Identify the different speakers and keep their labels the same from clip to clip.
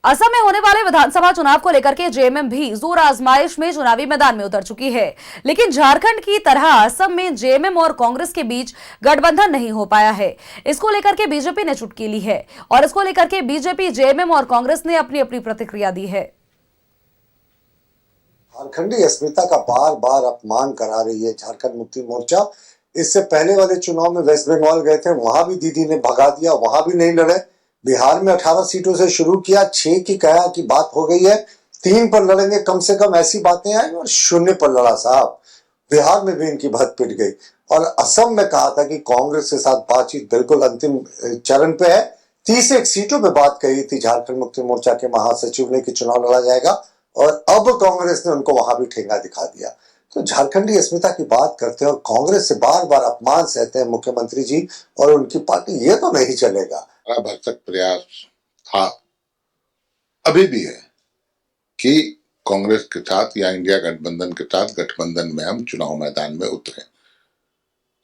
Speaker 1: असम में होने वाले विधानसभा चुनाव को लेकर के जेएमएम भी जोर आजमाइश में चुनावी मैदान में उतर चुकी है। लेकिन झारखंड की तरह असम में जेएमएम और कांग्रेस के बीच गठबंधन नहीं हो पाया है। इसको लेकर के बीजेपी ने चुटकी ली है और इसको लेकर के बीजेपी, जेएमएम और कांग्रेस ने अपनी अपनी प्रतिक्रिया दी है।
Speaker 2: झारखंडी अस्मिता का बार बार अपमान करा रही है झारखंड मुक्ति मोर्चा। इससे पहले वाले चुनाव में वेस्ट बंगाल गए थे, वहां भी दीदी ने भगा दिया, वहां भी नहीं लड़े। बिहार में 18 सीटों से शुरू किया, 6 की कहा की बात हो गई है, 3 पर लड़ेंगे कम से कम, ऐसी बातें आई और 0 पर लड़ा साहब। बिहार में भी इनकी भत पिट गई और असम में कहा था कि कांग्रेस के साथ बातचीत बिल्कुल अंतिम चरण पे है। 31 सीटों पे बात कही थी झारखंड मुक्ति मोर्चा के महासचिव ने कि चुनाव लड़ा जाएगा और अब कांग्रेस ने उनको वहां भी ठेंगा दिखा दिया। तो झारखंडी अस्मिता की बात करते हैं और कांग्रेस से बार बार अपमान सहते हैं मुख्यमंत्री जी और उनकी पार्टी। ये तो नहीं चलेगा।
Speaker 3: भरसक प्रयास था, अभी भी है कि कांग्रेस के साथ या इंडिया गठबंधन के साथ गठबंधन में हम चुनाव मैदान में उतरे।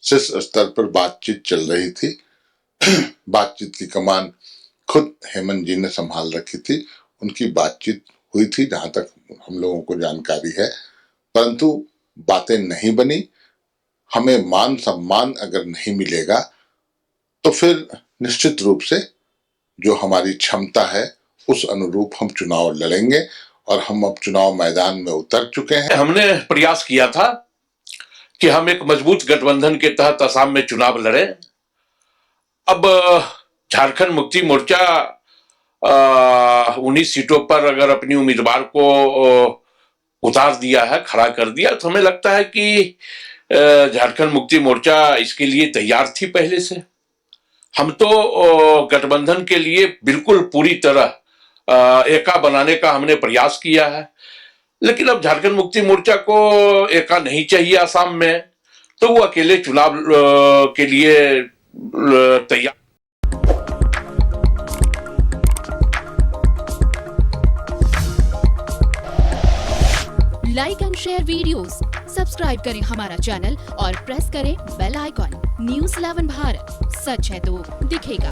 Speaker 3: शीर्ष स्तर पर बातचीत चल रही थी। बातचीत की कमान खुद हेमंत जी ने संभाल रखी थी। उनकी बातचीत हुई थी जहां तक हम लोगों को जानकारी है, परंतु बातें नहीं बनी। हमें मान सम्मान अगर नहीं मिलेगा तो फिर निश्चित रूप से जो हमारी क्षमता है उस अनुरूप हम चुनाव लड़ेंगे और हम अब चुनाव मैदान में उतर चुके हैं।
Speaker 4: हमने प्रयास किया था कि हम एक मजबूत गठबंधन के तहत असम में चुनाव लड़े। अब झारखंड मुक्ति मोर्चा 19 सीटों पर अगर अपनी उम्मीदवार को उतार दिया है, खड़ा कर दिया, तो हमें लगता है कि झारखंड मुक्ति मोर्चा इसके लिए तैयार थी पहले से। हम तो गठबंधन के लिए बिल्कुल पूरी तरह एका बनाने का हमने प्रयास किया है, लेकिन अब झारखंड मुक्ति मोर्चा को एका नहीं चाहिए असम में, तो वो अकेले चुनाव के लिए तैयार।
Speaker 5: Like and share videos, subscribe करें हमारा चैनल और प्रेस करें बेल आइकॉन। न्यूज़ 11 भारत, सच है तो दिखेगा।